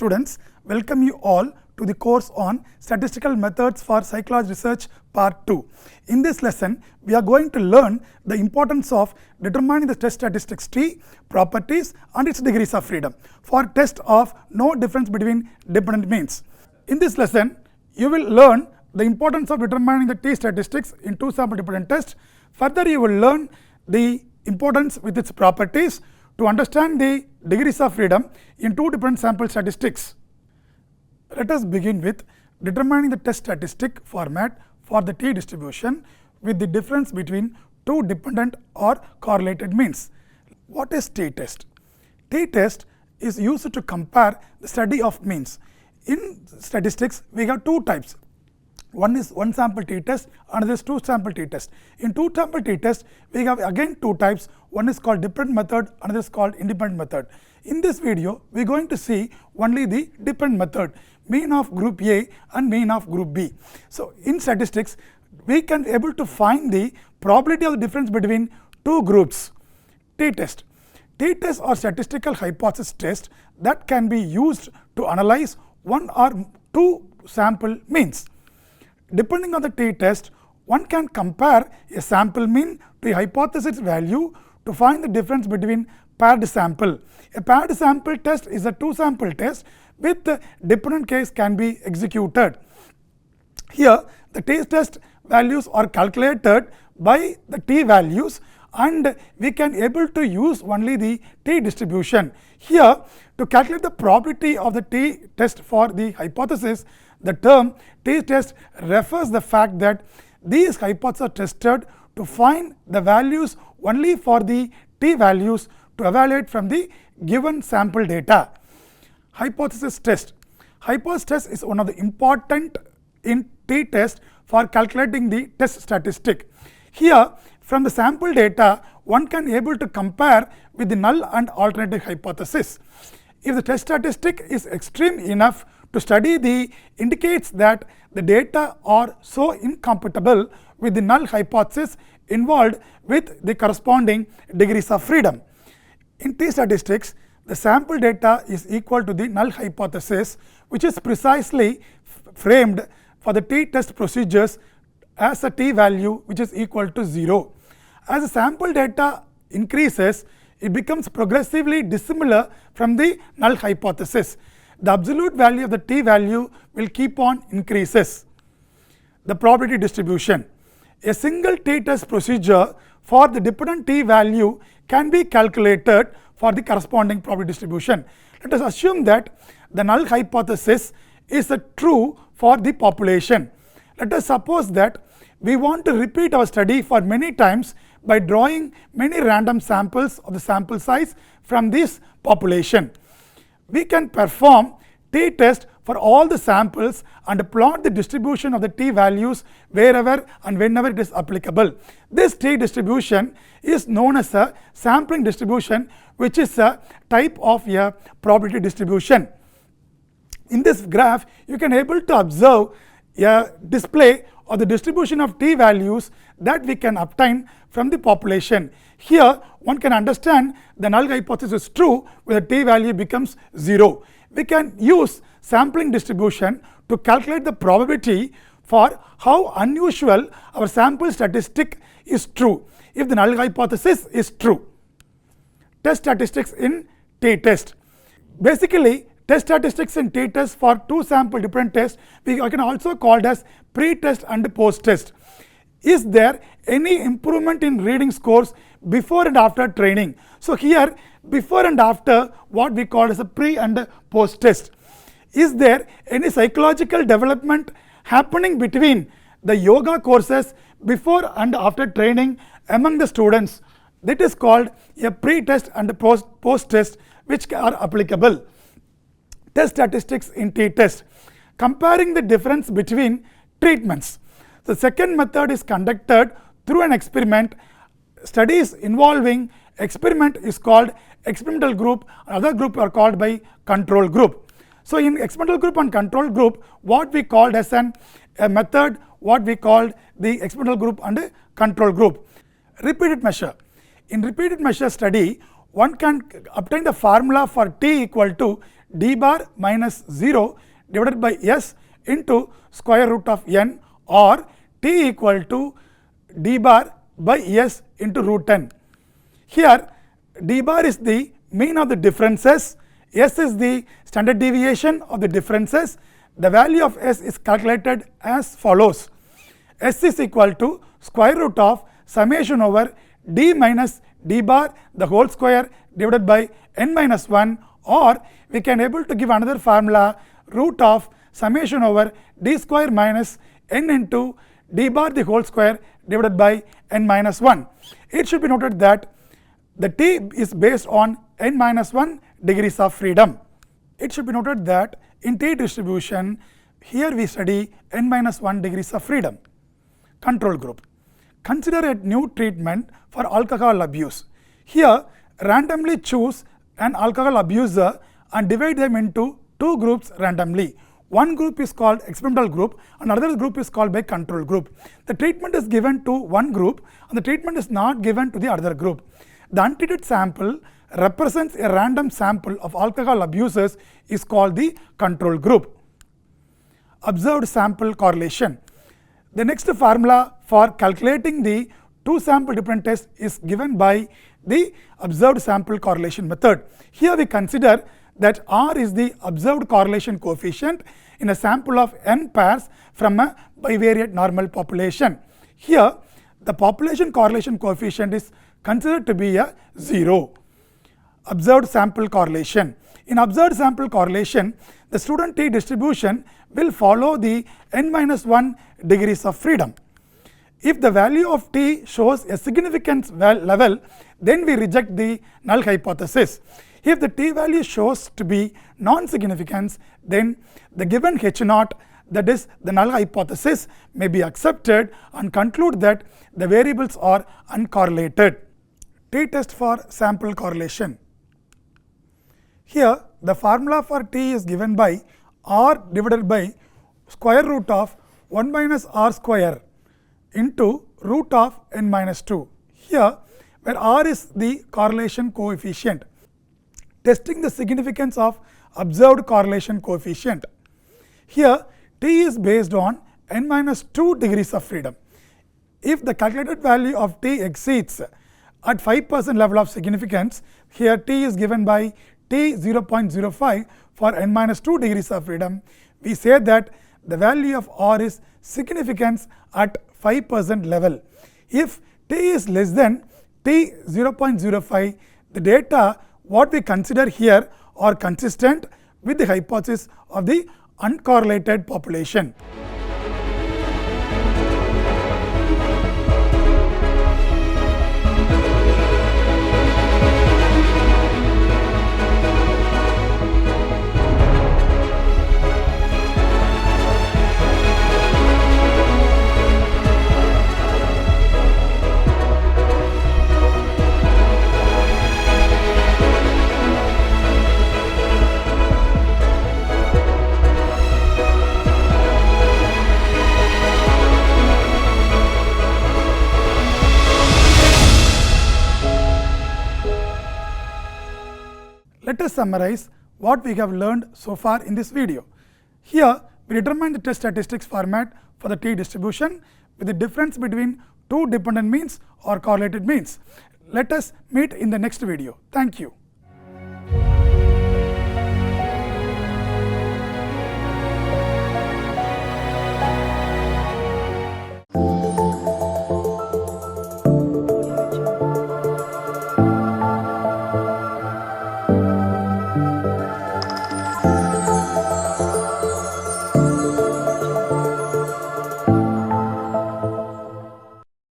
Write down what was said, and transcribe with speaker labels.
Speaker 1: students, welcome you all to the course on Statistical Methods for Psychology Research Part 2. In this lesson, we are going to learn the importance of determining the test statistics T, properties and its degrees of freedom for test of no difference between dependent means. In this lesson, you will learn the importance of determining the T statistics in two sample dependent test. Further, you will learn the importance with its properties to understand the degrees of freedom in two different sample statistics. Let us begin with determining the test statistic format for the T distribution with the difference between two dependent or correlated means. What is T test? T test is used to compare the study of means. In statistics, we have two types. One is one sample T test, another is two sample T test. In two sample T test, we have again two types. One is called dependent method, another is called independent method. In this video, we are going to see only the dependent method, mean of group A and mean of group B. So in statistics, we can able to find the probability of the difference between two groups. T test. T test or statistical hypothesis test that can be used to analyze one or two sample means. Depending on the T test, one can compare a sample mean to a hypothesis value to find the difference between paired sample. A paired sample test is a two sample test with the dependent case can be executed. Here, the T test values are calculated by the T values and we can able to use only the T distribution. Here, to calculate the probability of the T test for the hypothesis, the term T test refers the fact that these hypotheses are tested to find the values only for the T values to evaluate from the given sample data. Hypothesis test. Hypothesis test is one of the important in T test for calculating the test statistic. Here, from the sample data, one can able to compare with the null and alternative hypothesis. If the test statistic is extreme enough to study the indicates that the data are so incompatible with the null hypothesis involved with the corresponding degrees of freedom. In T statistics, the sample data is equal to the null hypothesis, which is precisely framed for the T test procedures as a T value which is equal to 0. As the sample data increases, it becomes progressively dissimilar from the null hypothesis. The absolute value of the T value will keep on increases. The probability distribution. A single T test procedure for the dependent T value can be calculated for the corresponding probability distribution. Let us assume that the null hypothesis is true for the population. Let us suppose that we want to repeat our study for many times by drawing many random samples of the sample size from this population. We can perform T test for all the samples and plot the distribution of the T values wherever and whenever it is applicable. This T distribution is known as a sampling distribution, which is a type of a probability distribution. In this graph, you can able to observe a display of the distribution of T values that we can obtain from the population. Here, one can understand the null hypothesis is true where the T value becomes 0. We can use sampling distribution to calculate the probability for how unusual our sample statistic is true if the null hypothesis is true. Test statistics in T test. Basically, test statistics in T test for two sample different tests we can also called as pre-test and post-test. Is there any improvement in reading scores before and after training? So here, before and after what we call as a pre and post test. Is there any psychological development happening between the yoga courses before and after training among the students? That is called a pre-test and post test which are applicable. Test statistics in T test. Comparing the difference between treatments. The second method is conducted through an experiment. Studies involving experiment is called experimental group, other group are called by control group. So in experimental group and control group, what we called as a method, what we called the experimental group and control group. Repeated measure. In repeated measure study, one can obtain the formula for T equal to d bar minus 0 divided by s into square root of n, or t equal to d bar by s into root n. Here d bar is the mean of the differences, s is the standard deviation of the differences. The value of s is calculated as follows: s is equal to square root of summation over d minus d bar the whole square divided by n minus 1, or we can able to give another formula, root of summation over d square minus n into d bar the whole square divided by n minus 1. It should be noted that the t is based on n minus 1 degrees of freedom. It should be noted that in t distribution, here we study n minus 1 degrees of freedom. Control group. Consider a new treatment for alcohol abuse. Here, randomly choose an alcohol abuser and divide them into two groups randomly. One group is called experimental group and another group is called by control group. The treatment is given to one group and the treatment is not given to the other group. The untreated sample represents a random sample of alcohol abusers is called the control group. Observed sample correlation. The next formula for calculating the two sample dependent test is given by the observed sample correlation method. Here we consider that R is the observed correlation coefficient in a sample of n pairs from a bivariate normal population. Here the population correlation coefficient is considered to be a 0. Observed sample correlation. In observed sample correlation, the student t distribution will follow the n minus 1 degrees of freedom. If the value of t shows a significance level, then we reject the null hypothesis. If the t value shows to be non-significance, then the given h0, that is the null hypothesis, may be accepted and conclude that the variables are uncorrelated. T-test for sample correlation. Here the formula for t is given by r divided by square root of 1 minus r square into root of n minus 2. Here where r is the correlation coefficient. Testing the significance of observed correlation coefficient. Here t is based on n minus 2 degrees of freedom. If the calculated value of t exceeds at 5% level of significance, here t is given by t 0.05 for n minus 2 degrees of freedom, we say that the value of r is significance at 5% level. If t is less than t 0.05, the data what we consider here are consistent with the hypothesis of the uncorrelated population. Let us summarize what we have learned so far in this video. Here we determine the test statistics format for the t distribution with the difference between two dependent means or correlated means. Let us meet in the next video. Thank you.